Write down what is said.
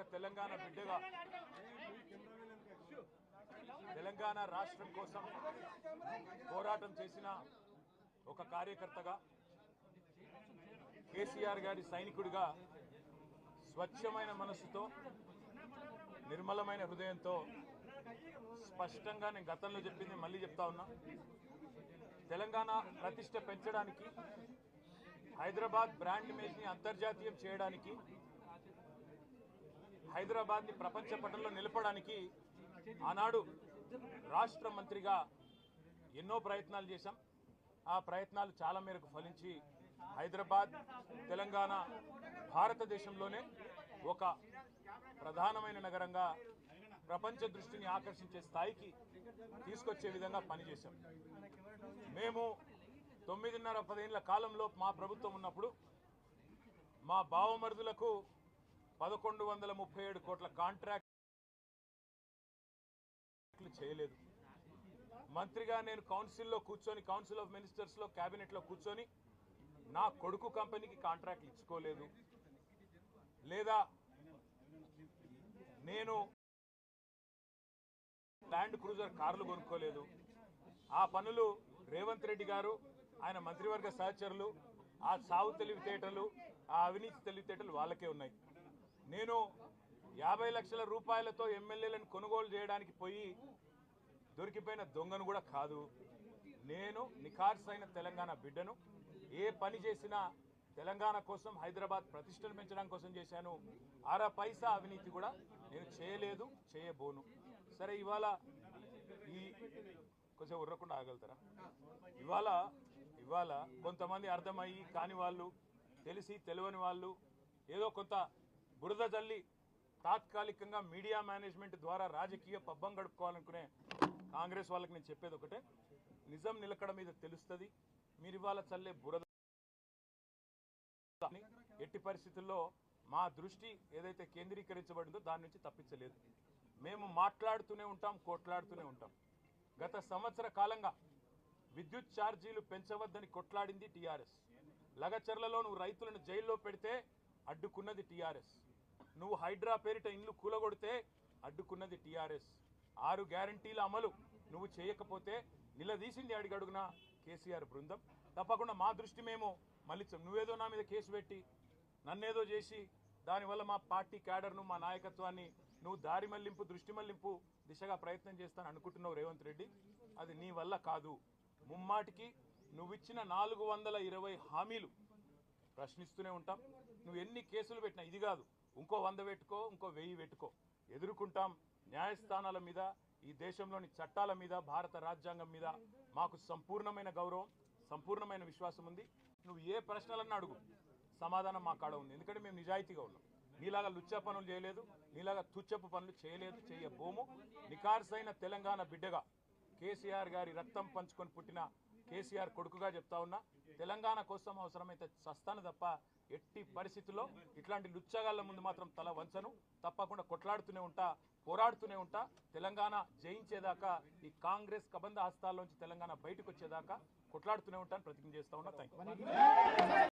ఒక తెలంగాణ బిడ్డగా తెలంగాణ రాష్ట్రం కోసం పోరాటం చేసిన ఒక కార్యకర్తగా కేసీఆర్ గారి సైనికుడిగా స్వచ్ఛమైన మనస్సుతో నిర్మలమైన హృదయంతో స్పష్టంగా నేను గతంలో చెప్పింది మళ్ళీ చెప్తా ఉన్నా. తెలంగాణ ప్రతిష్ట పెంచడానికి, హైదరాబాద్ బ్రాండ్ ఇమేజ్ని అంతర్జాతీయం చేయడానికి, హైదరాబాద్ని ప్రపంచ పటంలో నిలపడానికి ఆనాడు రాష్ట్ర మంత్రిగా ఎన్నో ప్రయత్నాలు చేశాం. ఆ ప్రయత్నాలు చాలా మేరకు ఫలించి హైదరాబాద్, తెలంగాణ భారతదేశంలోనే ఒక ప్రధానమైన నగరంగా ప్రపంచ దృష్టిని ఆకర్షించే స్థాయికి తీసుకొచ్చే విధంగా పనిచేశాం. మేము 9.5-10 ఏళ్ల కాలంలో మా ప్రభుత్వం ఉన్నప్పుడు మా బావమరుదులకు 1137 కోట్ల కాంట్రాక్ట్లు చేయలేదు. మంత్రిగా నేను కౌన్సిల్లో కూర్చొని, కౌన్సిల్ ఆఫ్ మినిస్టర్స్లో, క్యాబినెట్లో కూర్చొని నా కొడుకు కంపెనీకి కాంట్రాక్ట్లు ఇచ్చుకోలేదు. లేదా నేను ల్యాండ్ క్రూజర్ కార్లు కొనుక్కోలేదు. ఆ పనులు రేవంత్ రెడ్డి గారు, ఆయన మంత్రివర్గ సహచరులు, ఆ సాగు తెలివితేటలు, ఆ అవినీతి తెలివితేటలు వాళ్ళకే ఉన్నాయి. నేను 50 లక్షల రూపాయలతో ఎమ్మెల్యేలను కొనుగోలు చేయడానికి పోయి దొరికిపోయిన దొంగను కూడా కాదు. నేను నిఖార్సైన తెలంగాణ బిడ్డను. ఏ పని చేసినా తెలంగాణ కోసం, హైదరాబాద్ ప్రతిష్టలు పెంచడం కోసం చేశాను. అర పైసా అవినీతి కూడా నేను చేయలేదు, చేయబోను. సరే, ఇవాళ ఈ కొంచెం ఉర్రకుండా ఆగలుగుతారా? ఇవాళ కొంతమంది అర్థమయ్యి కాని వాళ్ళు, తెలిసి తెలియని వాళ్ళు ఏదో కొంత బురద జల్లి తాత్కాలికంగా మీడియా మేనేజ్మెంట్ ద్వారా రాజకీయ పబ్బం గడుపుకోవాలనుకునే కాంగ్రెస్ వాళ్ళకి నేను చెప్పేది ఒకటే, నిజం నిలకడ మీద తెలుస్తుంది. మీరు ఇవాళ చల్లే బురద ఎట్టి పరిస్థితుల్లో మా దృష్టి ఏదైతే కేంద్రీకరించబడిందో దాని నుంచి తప్పించలేదు. మేము మాట్లాడుతూనే ఉంటాం, కొట్లాడుతూనే ఉంటాం. గత సంవత్సర కాలంగా విద్యుత్ ఛార్జీలు పెంచవద్దని కొట్లాడింది టీఆర్ఎస్. లగచర్లలో నువ్వు రైతులను జైల్లో పెడితే అడ్డుకున్నది టీఆర్ఎస్. నువ్వు హైడ్రా పేరిట ఇండ్లు కూలగొడితే అడ్డుకున్నది టీఆర్ఎస్. 6 గ్యారంటీల అమలు నువ్వు చేయకపోతే నిలదీసింది అడిగడుగున కేసీఆర్ బృందం. తప్పకుండా మా దృష్టి మేము మళ్ళించాం. నువ్వేదో నా మీద కేసు పెట్టి నన్నేదో చేసి దానివల్ల మా పార్టీ క్యాడర్ను, మా నాయకత్వాన్ని నువ్వు దారి మళ్లింపు, దృష్టి మళ్లింపు దిశగా ప్రయత్నం చేస్తాను అనుకుంటున్నావు రేవంత్ రెడ్డి. అది నీ వల్ల కాదు. ముమ్మాటికి నువ్విచ్చిన 420 హామీలు ప్రశ్నిస్తూనే ఉంటాం. నువ్వు ఎన్ని కేసులు పెట్టినా, ఇది కాదు ఇంకో 100 పెట్టుకో, ఇంకో 1000 పెట్టుకో, ఎదుర్కొంటాం. న్యాయస్థానాల మీద, ఈ దేశంలోని చట్టాల మీద, భారత రాజ్యాంగం మీద మాకు సంపూర్ణమైన గౌరవం, సంపూర్ణమైన విశ్వాసం ఉంది. నువ్వు ఏ ప్రశ్నలన్నా అడుగు, సమాధానం మా కాడ ఉంది. ఎందుకంటే మేము నిజాయితీగా ఉన్నాం. నీలాగా లుచ్చ పనులు చేయలేదు, నీలాగా తుచ్చపు పనులు చేయలేదు, చేయబోము. నిఖార్సైన తెలంగాణ బిడ్డగా, కేసీఆర్ గారి రక్తం పంచుకొని పుట్టిన కేసీఆర్ కొడుకుగా చెప్తా ఉన్నా, తెలంగాణ కోసం అవసరమైతే చస్తాను తప్ప ఎట్టి పరిస్థితుల్లో ఇట్లాంటి లుచ్చగాళ్ళ ముందు మాత్రం తల వంచను. తప్పకుండా కొట్లాడుతూనే ఉంటా, పోరాడుతూనే ఉంటా. తెలంగాణ జయించేదాకా, ఈ కాంగ్రెస్ కబంధ హస్తాల్లోంచి తెలంగాణ బయటకు వచ్చేదాకా కొట్లాడుతూనే ఉంటాను, ప్రతిజ్ఞ చేస్తా ఉన్నా. Thank you.